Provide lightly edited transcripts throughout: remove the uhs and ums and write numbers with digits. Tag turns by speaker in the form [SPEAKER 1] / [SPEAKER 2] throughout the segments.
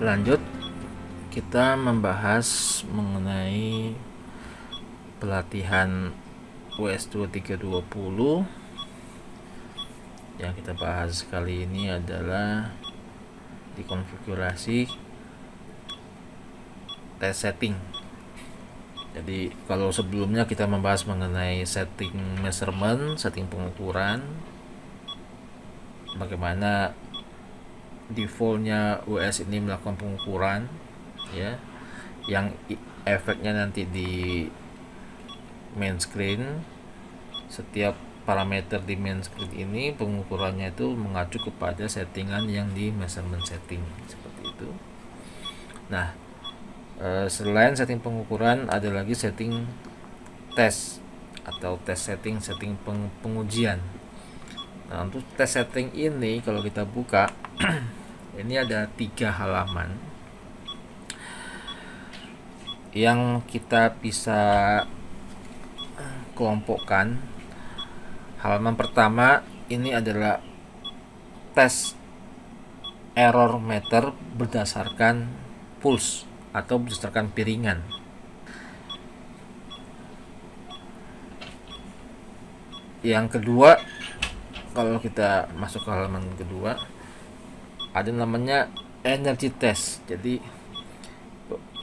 [SPEAKER 1] Lanjut, kita membahas mengenai pelatihan US2320. Yang kita bahas kali ini adalah di konfigurasi test setting. Jadi kalau sebelumnya kita membahas mengenai setting measurement, setting pengukuran, bagaimana defaultnya US ini melakukan pengukuran, ya, yang efeknya nanti di main screen. Setiap parameter di main screen ini pengukurannya itu mengacu kepada settingan yang di measurement setting, seperti itu. Nah, selain setting pengukuran, ada lagi setting test atau test setting pengujian. Nah, untuk test setting ini kalau kita buka ini ada 3 halaman yang kita bisa kelompokkan. Halaman pertama ini adalah tes error meter berdasarkan pulse atau berdasarkan piringan. Yang kedua, kalau kita masuk ke halaman kedua, ada namanya energy test. Jadi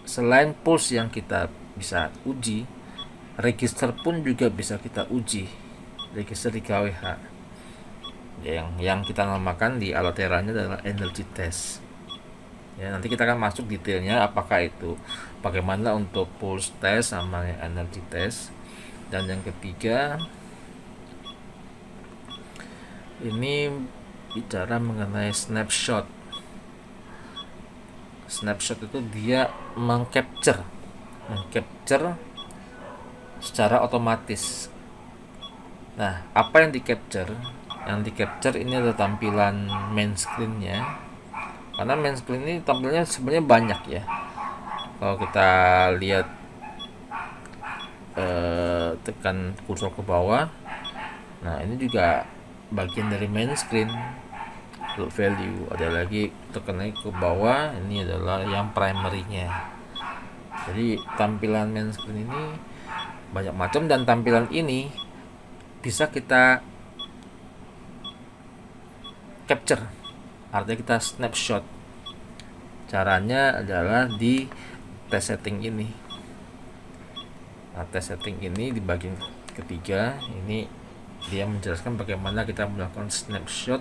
[SPEAKER 1] selain pulse yang kita bisa uji, register pun juga bisa kita uji. Register di KWH yang kita namakan di Alateranya adalah energy test. Ya, nanti kita akan masuk detailnya apakah itu, bagaimana untuk pulse test sama energy test. Dan yang ketiga ini bicara mengenai snapshot. Snapshot itu dia mengcapture secara otomatis. Nah, apa yang di capture? Yang di capture ini adalah tampilan main screen-nya. Karena main screen ini tampilnya sebenarnya banyak ya. Kalau kita lihat, tekan kursor ke bawah. Nah, ini juga bagian dari main screen. Load value, ada lagi tekan ke bawah, ini adalah yang primary-nya. Jadi tampilan main screen ini banyak macam, dan tampilan ini bisa kita capture, artinya kita snapshot. Caranya adalah di test setting ini. Nah, test setting ini di bagian ketiga ini dia menjelaskan bagaimana kita melakukan snapshot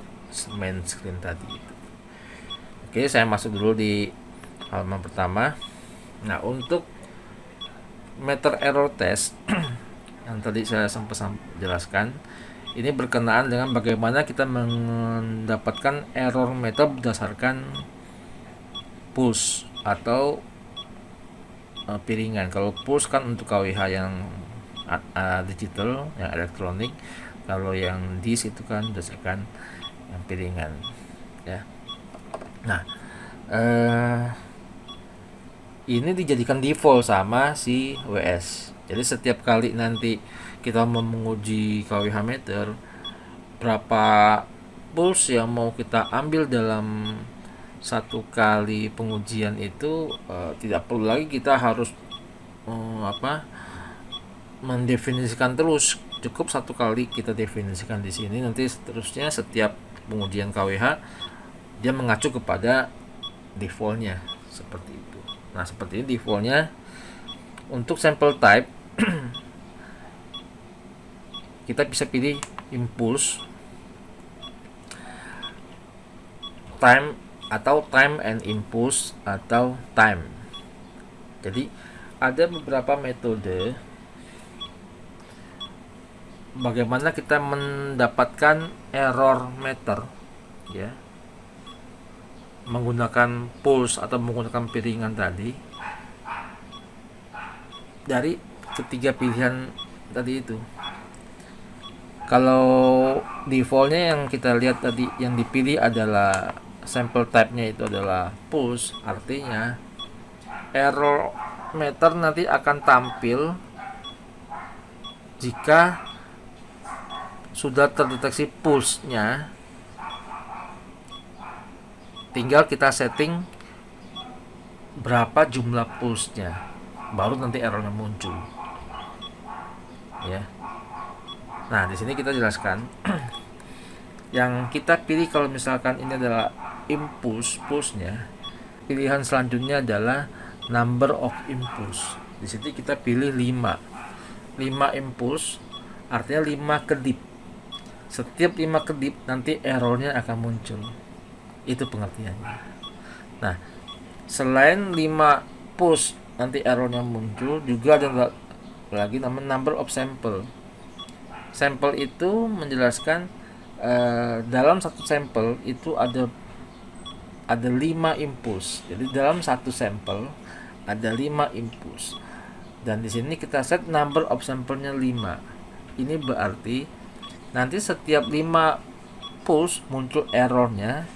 [SPEAKER 1] main screen tadi itu. Oke, saya masuk dulu di halaman pertama. Nah, untuk meter error test yang tadi saya sempat jelaskan, ini berkenaan dengan bagaimana kita mendapatkan error meter berdasarkan pulse atau piringan. Kalau pulse kan untuk KWH yang digital, yang elektronik. Kalau yang disk itu kan berdasarkan yang piringan, ya. Nah, ini dijadikan default sama si WS. Jadi setiap kali nanti kita mau menguji KWH meter, berapa pulse yang mau kita ambil dalam satu kali pengujian itu, tidak perlu lagi kita harus mendefinisikan terus. Cukup satu kali kita definisikan di sini, nanti seterusnya setiap pengujian KWH dia mengacu kepada defaultnya, seperti itu. Nah, seperti ini defaultnya. Untuk sample type kita bisa pilih impulse, time atau time and impulse atau time. Jadi ada beberapa metode bagaimana kita mendapatkan error meter, ya, menggunakan pulse atau menggunakan piringan tadi dari ketiga pilihan tadi itu. Kalau defaultnya yang kita lihat tadi, yang dipilih adalah sample type-nya itu adalah pulse, artinya error meter nanti akan tampil jika sudah terdeteksi pulse-nya. Tinggal kita setting berapa jumlah pulse-nya, baru nanti errornya muncul ya. Nah, di sini kita jelaskan yang kita pilih kalau misalkan ini adalah impulse, pulse-nya, pilihan selanjutnya adalah number of impulse. Di sini kita pilih 5 impulse, artinya 5 kedip. Setiap 5 kedip nanti errornya akan muncul. Itu pengertiannya. Nah, selain 5 pulse nanti errornya muncul, juga ada lagi namanya number of sample. Sampel itu menjelaskan dalam satu sampel itu ada 5 impuls. Jadi dalam satu sampel ada 5 impuls. Dan di sini kita set number of sampelnya 5. Ini berarti nanti setiap 5 pulse muncul errornya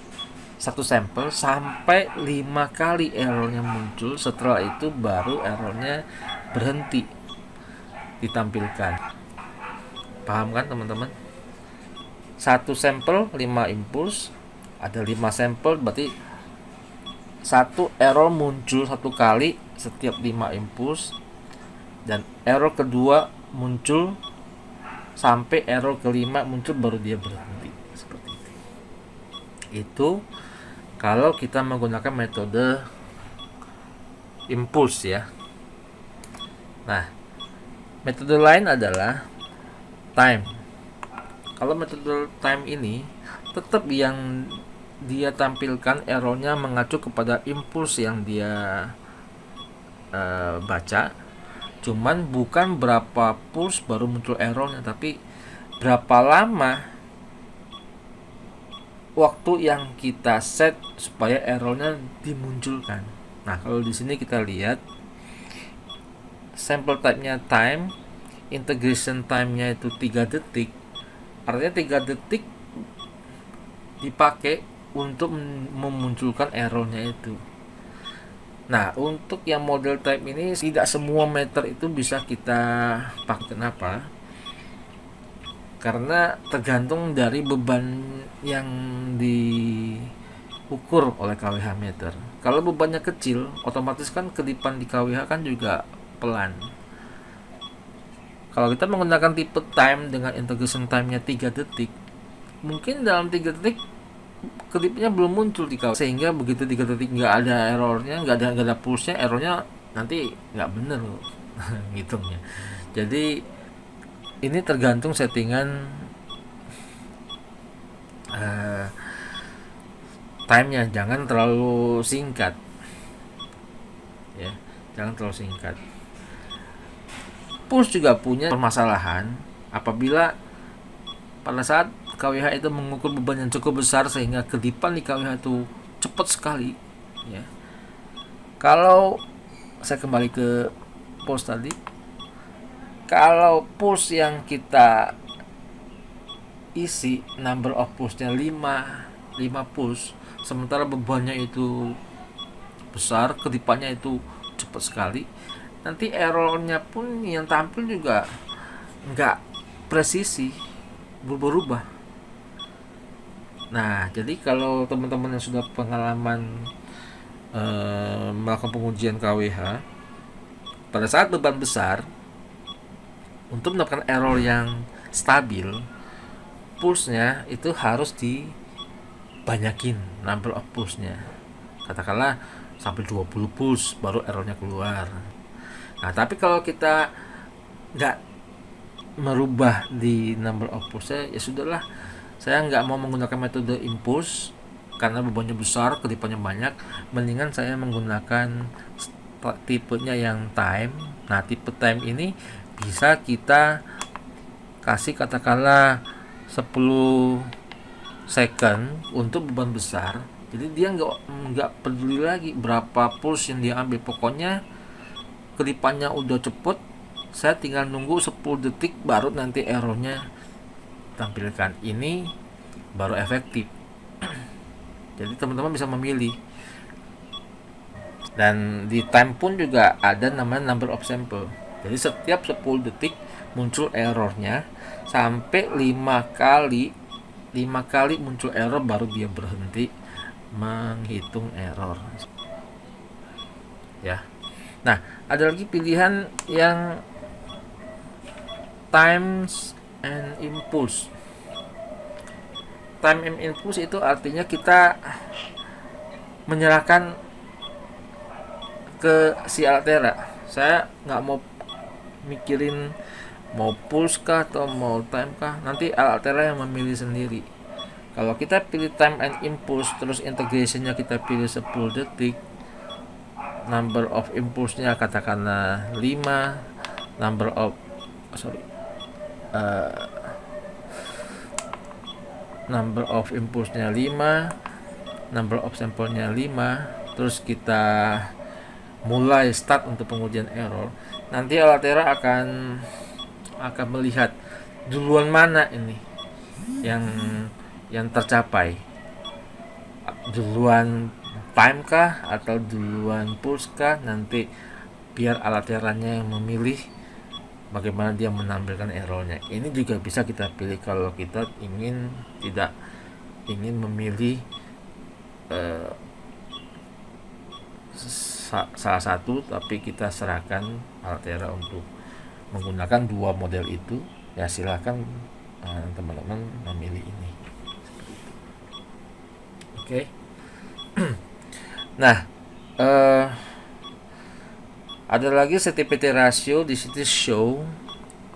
[SPEAKER 1] satu sampel sampai 5 kali errornya muncul. Setelah itu baru errornya berhenti ditampilkan. Paham kan teman-teman? Satu sampel 5 impuls, ada 5 sampel, berarti satu error muncul satu kali setiap 5 impuls, dan error kedua muncul sampai error kelima muncul baru dia berhenti. Seperti itu. Itu kalau kita menggunakan metode impuls ya. Nah, metode lain adalah time. Kalau metode time ini tetap yang dia tampilkan errornya mengacu kepada impuls yang dia baca, cuman bukan berapa pulse baru muncul errornya, tapi berapa lama waktu yang kita set supaya errornya dimunculkan. Nah, kalau di sini kita lihat sample type-nya time, integration time-nya itu 3 detik. Artinya 3 detik dipakai untuk memunculkan errornya itu. Nah, untuk yang model type ini tidak semua meter itu bisa kita pakai. Kenapa? Karena tergantung dari beban yang diukur oleh KWH meter. Kalau bebannya kecil, otomatis kan kedipan di KWH kan juga pelan. Kalau kita menggunakan tipe time dengan integration time-nya 3 detik, mungkin dalam 3 detik kedipnya belum muncul di KWH, sehingga begitu 3 detik nggak ada errornya, nggak ada pulse-nya, errornya nanti nggak bener ngitungnya. Jadi ini tergantung settingan time-nya, jangan terlalu singkat ya, jangan terlalu singkat. Pulse juga punya permasalahan apabila pada saat KWH itu mengukur beban yang cukup besar sehingga kedipan di KWH itu cepat sekali ya. Kalau saya kembali ke pulse tadi, kalau pulse yang kita isi number of pulse-nya 5 pulse, sementara bebannya itu besar, kedipannya itu cepat sekali, nanti errornya pun yang tampil juga nggak presisi, berubah. Nah, jadi kalau teman-teman yang sudah pengalaman melakukan pengujian KWH, pada saat beban besar, untuk mendapatkan error yang stabil, pulse-nya itu harus dibanyakin number of pulse-nya. Katakanlah sampai 20 pulse baru errornya keluar. Nah, tapi kalau kita nggak merubah di number of pulse, ya sudahlah, saya nggak mau menggunakan metode impulse karena bebannya besar, kedipannya banyak. Mendingan saya menggunakan tipenya yang time. Nah, tipe time ini bisa kita kasih katakanlah 10 second untuk beban besar. Jadi dia nggak peduli lagi berapa pulse yang dia ambil, pokoknya kedipannya udah cepet, saya tinggal nunggu 10 detik baru nanti errornya tampilkan. Ini baru efektif. Jadi teman-teman bisa memilih. Dan di time pun juga ada namanya number of sample. Jadi setiap 10 detik muncul errornya sampai 5 kali muncul error baru dia berhenti menghitung error. ya. Nah, ada lagi pilihan yang times and impulse. Time and impulse itu artinya kita menyerahkan ke si Altera. Saya nggak mau mikirin mau pulse kah atau mau time kah, nanti Altera yang memilih sendiri. Kalau kita pilih time and impulse, terus integrationnya kita pilih 10 detik, number of impulse-nya katakanlah 5, number of number of impulse-nya 5, number of sampel-nya 5, terus kita mulai start untuk pengujian error, nanti Altera akan melihat duluan mana ini yang tercapai, duluan time kah atau duluan pulse kah. Nanti biar Alteranya yang memilih bagaimana dia menampilkan errornya. Ini juga bisa kita pilih kalau kita tidak ingin memilih salah satu, tapi kita serahkan Altera untuk menggunakan dua model itu. Ya silahkan teman-teman memilih ini. Oke. Nah, ada lagi CTPT ratio di situ show.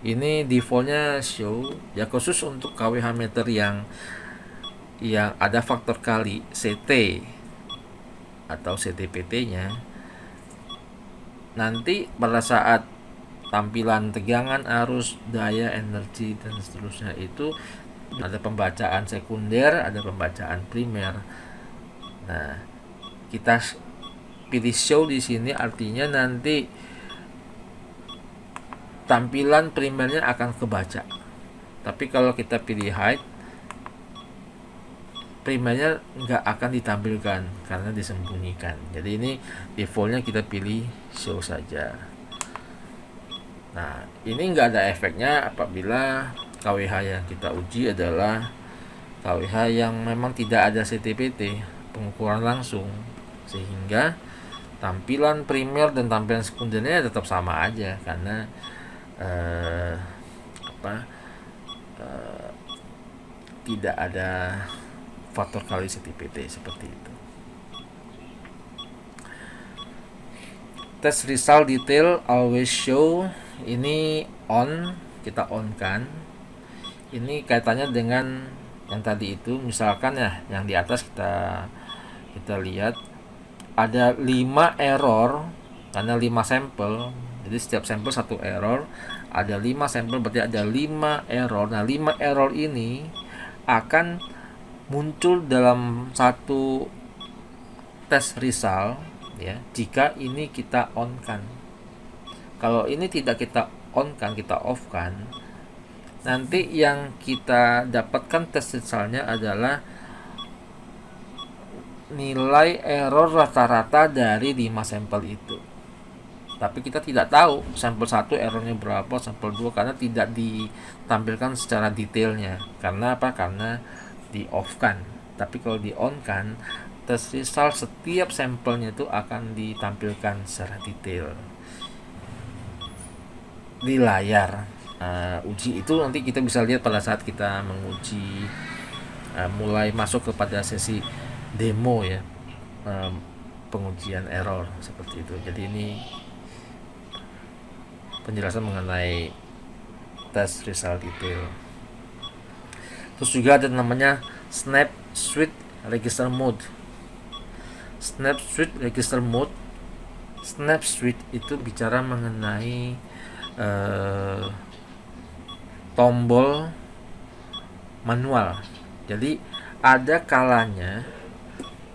[SPEAKER 1] Ini defaultnya show ya, khusus untuk KWH meter yang ada faktor kali CT atau CTPT-nya. Nanti pada saat tampilan tegangan, arus, daya, energi dan seterusnya itu ada pembacaan sekunder, ada pembacaan primer. Nah, kita pilih show di sini artinya nanti tampilan primernya akan kebaca. Tapi kalau kita pilih hide, primernya nggak akan ditampilkan karena disembunyikan. Jadi ini defaultnya kita pilih show saja. Nah, ini nggak ada efeknya apabila KWH yang kita uji adalah KWH yang memang tidak ada CTPT, pengukuran langsung, sehingga tampilan primer dan tampilan sekundernya tetap sama aja karena tidak ada faktor kali CTPT seperti itu. Test result detail always show, ini on, kita on kan. Ini kaitannya dengan yang tadi itu, misalkan ya yang di atas kita lihat ada 5 error karena 5 sampel. Jadi setiap sampel 1 error, ada 5 sampel berarti ada 5 error. Nah, 5 error ini akan muncul dalam satu test result ya jika ini kita on kan. Kalau ini tidak kita on kan, kita off kan, nanti yang kita dapatkan test resultnya adalah nilai error rata-rata dari 5 sampel itu. Tapi kita tidak tahu sampel 1 errornya berapa, sampel 2 karena tidak ditampilkan secara detailnya. Karena apa? Karena di off kan. Tapi kalau di on kan, test result setiap sampelnya itu akan ditampilkan secara detail di layar uji itu. Nanti kita bisa lihat pada saat kita menguji mulai masuk kepada sesi demo ya, pengujian error seperti itu. Jadi ini penjelasan mengenai test result detail. Terus juga ada namanya Snap Switch Register Mode. Snap Switch Register Mode, Snap Switch itu bicara mengenai tombol manual. Jadi ada kalanya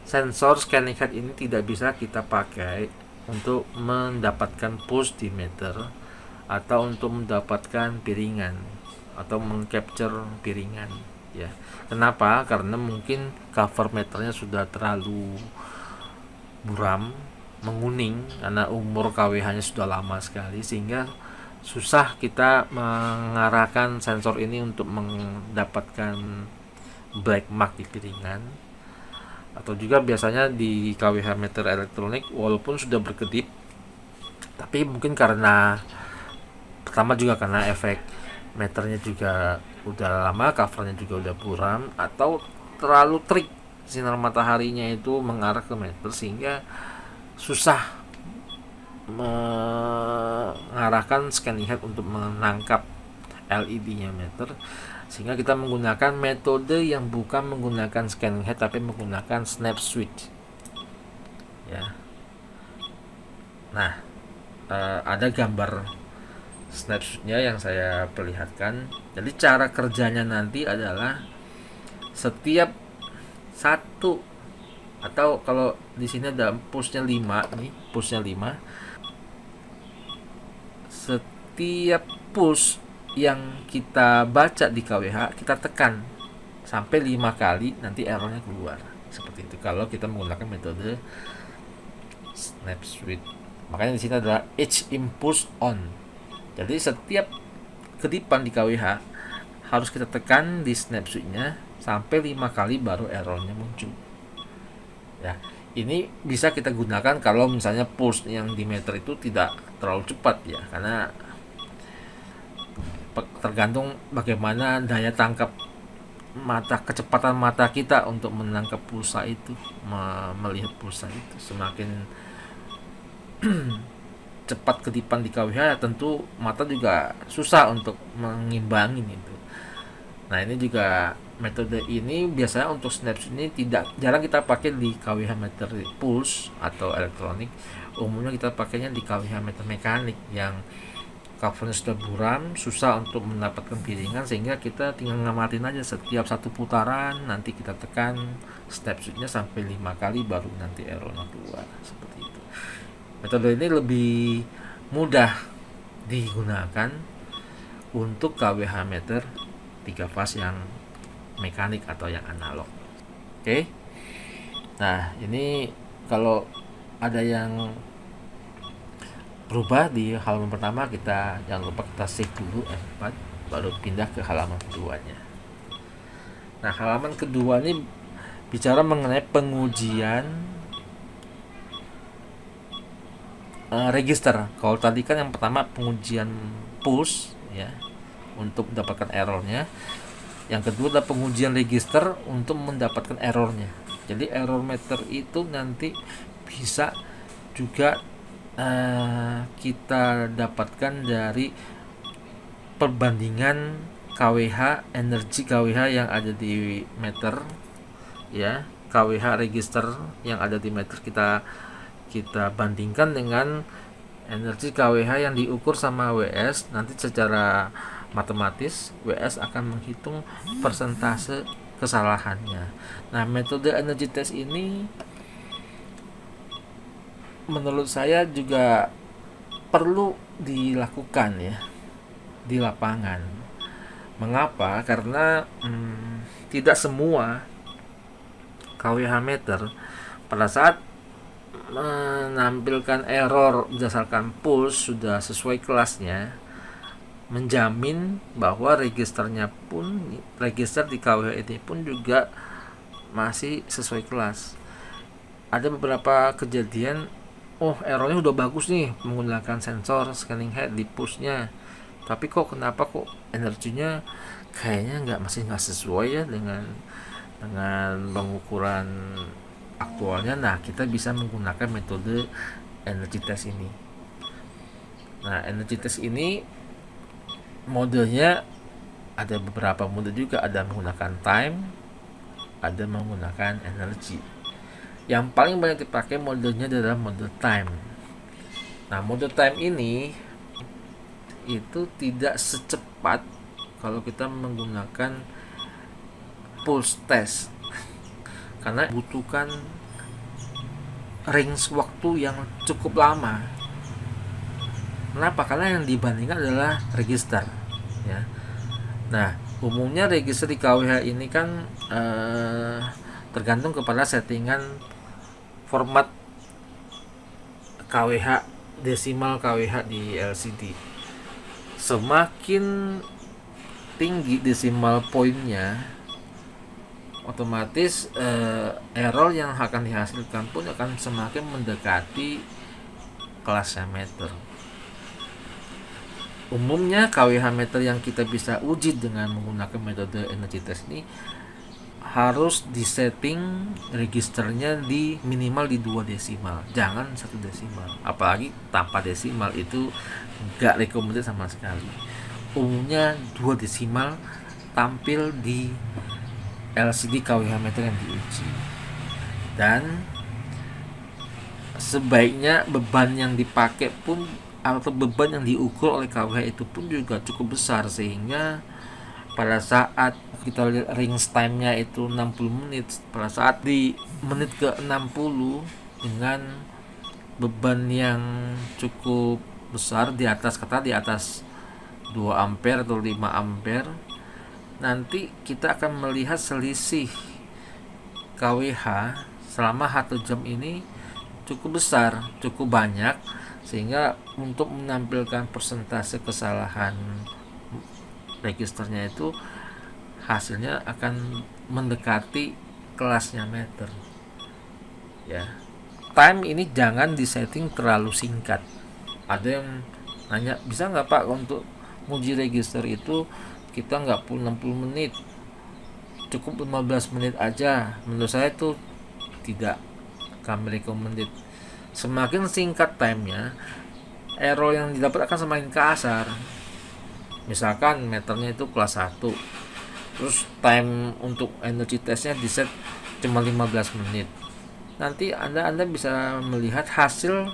[SPEAKER 1] sensor scanning head ini tidak bisa kita pakai untuk mendapatkan pulse di meter atau untuk mendapatkan piringan atau mengcapture piringan ya. Kenapa? Karena mungkin cover meternya sudah terlalu buram, menguning karena umur KWH-nya sudah lama sekali, sehingga susah kita mengarahkan sensor ini untuk mendapatkan black mark di piringan. Atau juga biasanya di KWH meter elektronik walaupun sudah berkedip Tapi mungkin karena pertama juga karena efek meternya juga udah lama, covernya juga udah buram, atau terlalu terik sinar mataharinya itu mengarah ke meter sehingga susah mengarahkan scanning head untuk menangkap LED-nya meter, sehingga kita menggunakan metode yang bukan menggunakan scanning head tapi menggunakan snap switch ya. Nah, ada gambar snap switch-nya yang saya perlihatkan. Jadi cara kerjanya nanti adalah setiap satu, atau kalau di sini ada push-nya 5 nih, push-nya 5. Setiap push yang kita baca di KWH kita tekan sampai 5 kali, nanti errornya keluar. Seperti itu kalau kita menggunakan metode snap switch. Makanya di sini adalah each impulse on. Jadi setiap kedipan di KWH harus kita tekan di snap switch-nya sampai 5 kali baru errornya muncul. Ya, ini bisa kita gunakan kalau misalnya pulse yang di meter itu tidak terlalu cepat ya, karena tergantung bagaimana daya tangkap mata, kecepatan mata kita untuk menangkap pulsa itu, melihat pulsa itu. Semakin cepat kedipan di KWH tentu mata juga susah untuk mengimbangin itu. Nah, ini juga metode ini biasanya untuk snap ini jarang kita pakai di KWH meter pulse atau elektronik. Umumnya kita pakainya di KWH meter mekanik yang covernya sudah buram, susah untuk mendapatkan piringan, sehingga kita tinggal ngamatin aja setiap satu putaran, nanti kita tekan snap switch-nya sampai 5 kali baru nanti errornya keluar. Seperti itu. Metode ini lebih mudah digunakan untuk KWH meter 3 fase yang mekanik atau yang analog. Oke. Nah, ini kalau ada yang berubah di halaman pertama, kita jangan lupa kita save dulu F4 baru pindah ke halaman keduanya. Nah, halaman kedua ini bicara mengenai pengujian register. Kalau tadi kan yang pertama pengujian pulse ya untuk mendapatkan errornya. Yang kedua adalah pengujian register untuk mendapatkan errornya. Jadi error meter itu nanti bisa juga kita dapatkan dari perbandingan KWH, energi KWH yang ada di meter ya, KWH register yang ada di meter kita bandingkan dengan energi KWH yang diukur sama WS. Nanti secara matematis WS akan menghitung persentase kesalahannya. Nah, metode energy test ini menurut saya juga perlu dilakukan ya di lapangan. Mengapa? Karena tidak semua KWH meter pada saat menampilkan error berdasarkan pulse sudah sesuai kelasnya menjamin bahwa register di KWH ini pun juga masih sesuai kelas. Ada beberapa kejadian, errornya udah bagus nih menggunakan sensor scanning head di push-nya, tapi kenapa energinya kayaknya masih nggak sesuai ya dengan pengukuran aktualnya. Nah, kita bisa menggunakan metode energy test ini. Nah, energy test ini modenya ada beberapa mode juga, ada menggunakan time, ada menggunakan energy. Yang paling banyak dipakai modenya adalah mode time. Nah, mode time ini itu tidak secepat kalau kita menggunakan pulse test karena butuhkan range waktu yang cukup lama. Kenapa? Karena yang dibandingkan adalah register ya. Nah, umumnya register di KWH ini kan tergantung kepada settingan format KWH, desimal KWH di LCD. Semakin tinggi desimal poinnya, otomatis error yang akan dihasilkan pun akan semakin mendekati kelasnya meter. Umumnya KWH meter yang kita bisa uji dengan menggunakan metode energy test ini harus disetting registernya di minimal di 2 desimal, jangan 1 desimal. Apalagi tanpa desimal itu nggak recommended sama sekali. Umumnya 2 desimal tampil di LCD KWH meter yang diuji. Dan sebaiknya beban yang dipakai pun atau beban yang diukur oleh KWH itu pun juga cukup besar, sehingga pada saat kita lihat rings time-nya itu 60 menit, pada saat di menit ke 60 dengan beban yang cukup besar di atas 2 ampere atau 5 ampere, nanti kita akan melihat selisih KWH selama 1 jam ini cukup besar, cukup banyak, sehingga untuk menampilkan persentase kesalahan registernya itu hasilnya akan mendekati kelasnya meter ya. Time ini jangan disetting terlalu singkat. Ada yang nanya, bisa nggak Pak untuk uji register itu kita nggak perlu 60 menit, cukup 15 menit aja? Menurut saya itu tidak kami recommended. Semakin singkat timenya, error yang didapat akan semakin kasar. Misalkan meternya itu kelas 1, terus time untuk energy testnya di set cuma 15 menit. Nanti Anda bisa melihat hasil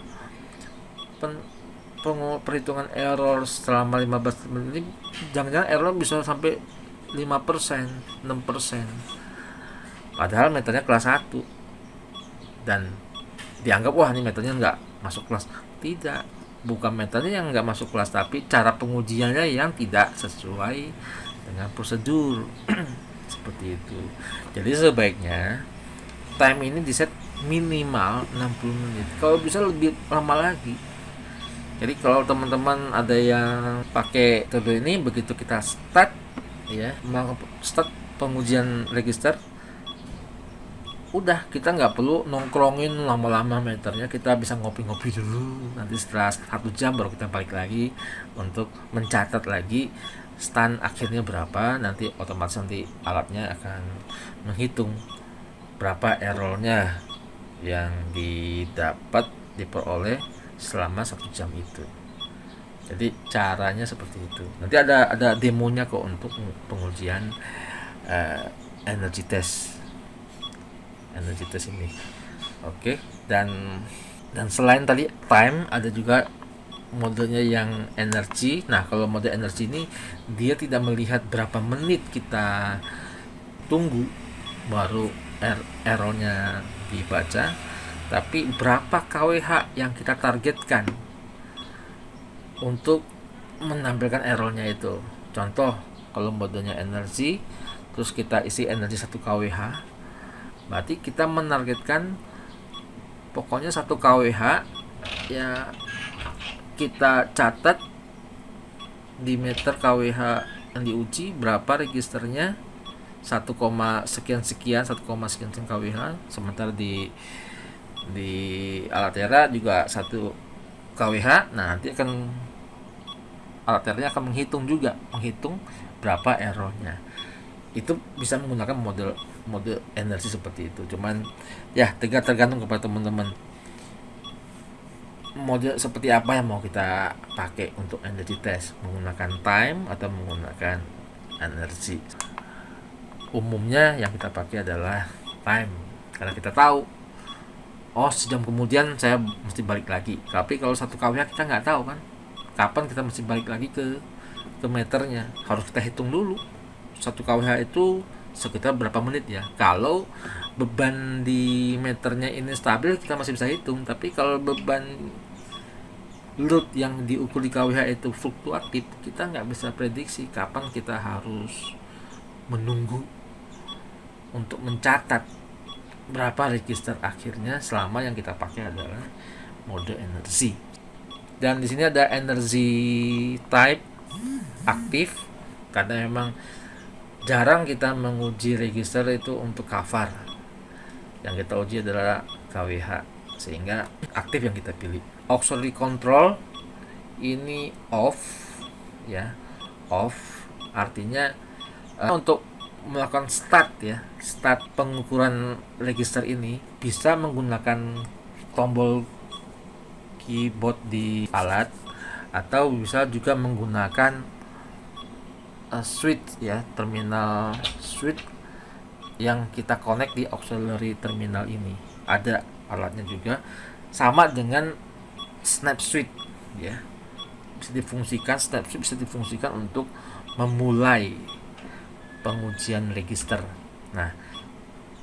[SPEAKER 1] perhitungan error selama 15 menit. Jangan-jangan error bisa sampai 5%, 6%. Padahal meternya kelas 1. Dan dianggap wah ini meternya nggak masuk kelas. Tidak, bukan meternya yang nggak masuk kelas, tapi cara pengujiannya yang tidak sesuai dengan prosedur. Seperti itu. Jadi sebaiknya time ini diset minimal 60 menit, kalau bisa lebih lama lagi. Jadi kalau teman-teman ada yang pakai metode ini, begitu kita start pengujian register, udah kita nggak perlu nongkrongin lama-lama meternya, kita bisa ngopi-ngopi dulu. Nanti setelah 1 jam baru kita balik lagi untuk mencatat lagi stand akhirnya berapa. Nanti otomatis nanti alatnya akan menghitung berapa errornya yang diperoleh selama 1 jam itu. Jadi caranya seperti itu. Nanti ada demonya kok untuk pengujian energy test ini. Oke. Dan selain tadi time, ada juga modenya yang energi. Nah, kalau mode energi ini dia tidak melihat berapa menit kita tunggu baru errornya dibaca, tapi berapa KWH yang kita targetkan untuk menampilkan errornya itu. Contoh, kalau modenya energi, terus kita isi energi 1 KWH, berarti kita menargetkan pokoknya 1 KWH ya kita catat di meter KWH yang diuji berapa registernya, 1, sekian 1, sekian KWH. Sementara di alat tera juga 1 KWH. Nah, nanti alat teranya akan menghitung berapa errornya. Itu bisa menggunakan mode energi seperti itu. Cuman ya tergantung kepada teman-teman mode seperti apa yang mau kita pakai untuk energy test, menggunakan time atau menggunakan energi. Umumnya yang kita pakai adalah time, karena kita tahu sejam kemudian saya mesti balik lagi. Tapi kalau 1 KWH kita nggak tahu kan kapan kita mesti balik lagi ke meternya. Harus kita hitung dulu 1 KWH itu sekitar berapa menit ya. Kalau beban di meternya ini stabil, kita masih bisa hitung. Tapi kalau beban load yang diukur di KWH itu fluktuatif, kita nggak bisa prediksi kapan kita harus menunggu untuk mencatat berapa register akhirnya selama yang kita pakai adalah mode energi. Dan di sini ada energy type aktif, karena memang jarang kita menguji register itu untuk cover. Yang kita uji adalah KWH, sehingga aktif yang kita pilih. Auxiliary control ini off, ya, off artinya untuk melakukan start ya, start pengukuran register ini bisa menggunakan tombol keyboard di alat, atau bisa juga menggunakan switch ya, terminal switch yang kita connect di auxiliary terminal ini. Ada alatnya juga, sama dengan snap switch ya, bisa difungsikan, snap switch bisa difungsikan untuk memulai pengujian register. Nah,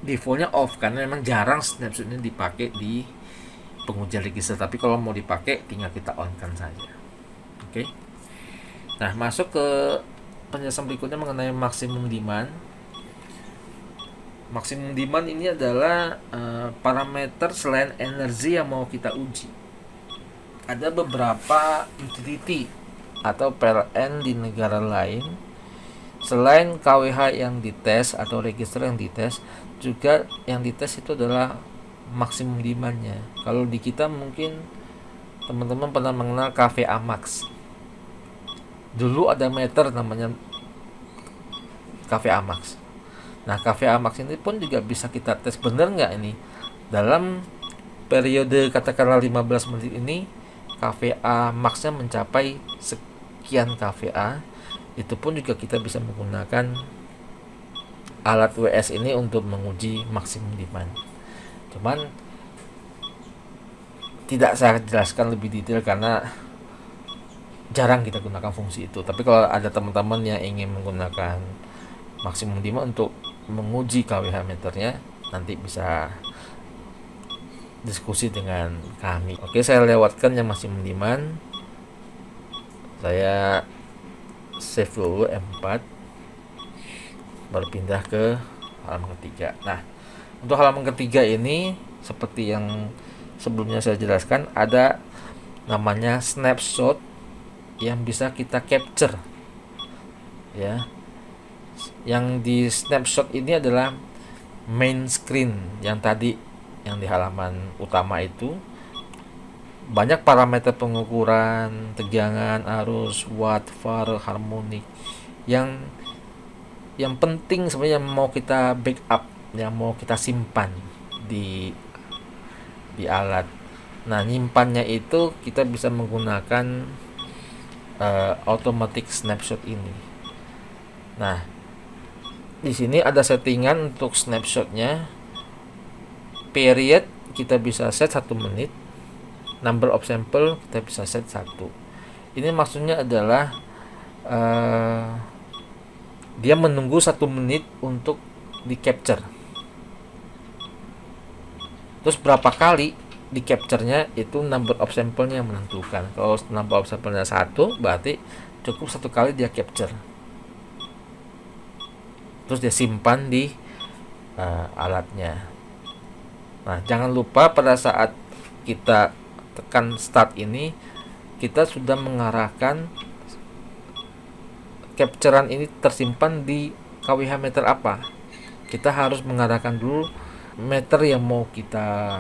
[SPEAKER 1] defaultnya off karena memang jarang snap switch ini dipakai di pengujian register, tapi kalau mau dipakai tinggal kita on kan saja. Oke. Nah, masuk ke penjelasan berikutnya mengenai maksimum demand. Maksimum demand ini adalah parameter selain energi yang mau kita uji. Ada beberapa utility atau PLN di negara lain selain KWH yang dites atau register yang dites, juga yang dites itu adalah maksimum demandnya. Kalau di kita mungkin teman-teman pernah mengenal KVA Max. Dulu ada meter namanya KVA Max. Nah, KVA Max ini pun juga bisa kita tes benar nggak ini dalam periode katakanlah 15 menit ini KVA Max-nya mencapai sekian KVA. Itu pun juga kita bisa menggunakan alat WS ini untuk menguji maksimum demand. Cuman tidak saya jelaskan lebih detail karena jarang kita gunakan fungsi itu. Tapi kalau ada teman-teman yang ingin menggunakan maksimum demand untuk menguji KWH meternya, nanti bisa diskusi dengan kami. Oke, saya lewatkan yang maksimum demand. Saya save dulu M4, baru pindah ke halaman ketiga. Nah, untuk halaman ketiga ini seperti yang sebelumnya saya jelaskan, ada namanya snapshot yang bisa kita capture ya. Yang di snapshot ini adalah main screen yang tadi yang di halaman utama itu. Banyak parameter pengukuran tegangan, arus, watt, var, harmonik yang penting sebenarnya mau kita backup, yang mau kita simpan di alat. Nah, nyimpannya itu kita bisa menggunakan automatic snapshot ini. Nah, di sini ada settingan untuk snapshotnya. Period kita bisa set 1 menit. Number of sample kita bisa set 1. Ini maksudnya adalah dia menunggu 1 menit untuk di capture. Terus berapa kali di capture-nya itu number of sample-nya yang menentukan. Kalau number of sample-nya 1, berarti cukup 1 kali dia capture. Terus dia simpan di alatnya. Nah, jangan lupa pada saat kita tekan start ini, kita sudah mengarahkan capturean ini tersimpan di KWH meter apa. Kita harus mengarahkan dulu meter yang mau kita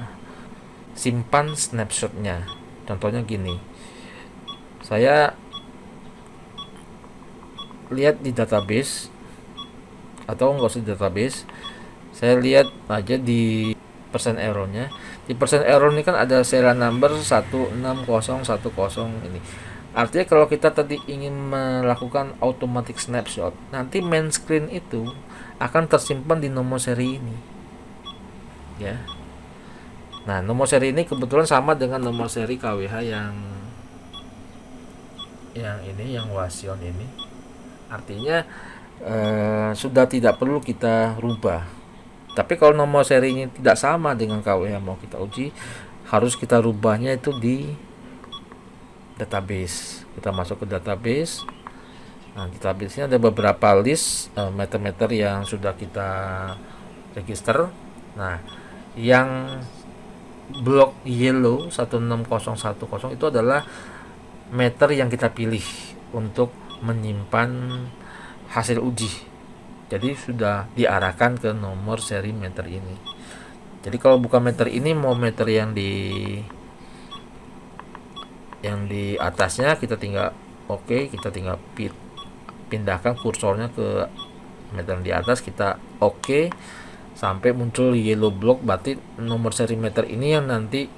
[SPEAKER 1] simpan snapshotnya. Contohnya gini, saya lihat di database, atau enggak usah di database, saya lihat aja di persen errornya. Di persen error ini kan ada serial number 16010 ini. Artinya kalau kita tadi ingin melakukan automatic snapshot, nanti main screen itu akan tersimpan di nomor seri ini. Ya. Nah, nomor seri ini kebetulan sama dengan nomor seri KWH yang ini, yang Wasion ini. Artinya sudah tidak perlu kita rubah. Tapi kalau nomor serinya tidak sama dengan KWH yang mau kita uji, harus kita rubahnya itu di database. Kita masuk ke database. Nah, di database ini ada beberapa list meter-meter yang sudah kita register. Nah, yang blok yellow 16010 itu adalah meter yang kita pilih untuk menyimpan hasil uji. Jadi sudah diarahkan ke nomor seri meter ini. Jadi kalau bukan meter ini, mau meter yang di atasnya, kita tinggal Oke, kita tinggal pindahkan kursornya ke meter di atas, kita oke sampai muncul yellow block, berarti nomor seri meter ini yang nanti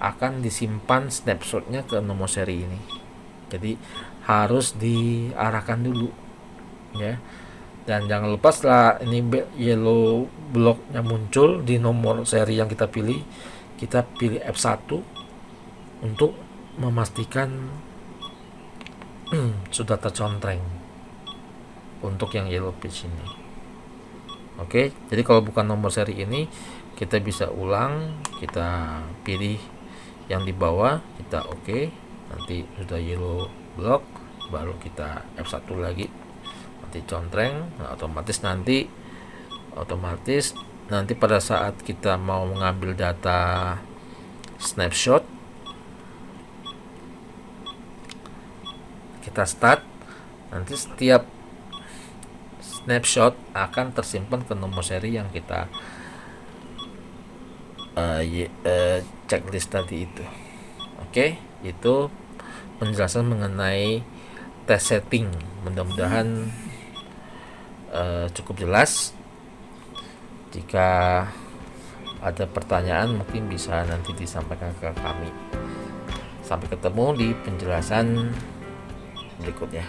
[SPEAKER 1] akan disimpan snapshotnya ke nomor seri ini. Jadi harus diarahkan dulu ya. Dan jangan lupa setelah ini yellow blocknya muncul di nomor seri yang kita pilih F1 untuk memastikan sudah tercontreng untuk yang yellow page ini. Oke, jadi kalau bukan nomor seri ini kita bisa ulang, kita pilih yang di bawah, kita oke, nanti sudah yellow block, baru kita F1 lagi, nanti contreng. Nah, otomatis nanti pada saat kita mau mengambil data snapshot, kita start, nanti setiap snapshot akan tersimpan ke nomor seri yang kita checklist tadi itu. Oke, itu penjelasan mengenai test setting. Mudah-mudahan cukup jelas. Jika ada pertanyaan mungkin bisa nanti disampaikan ke kami. Sampai ketemu di penjelasan berikutnya.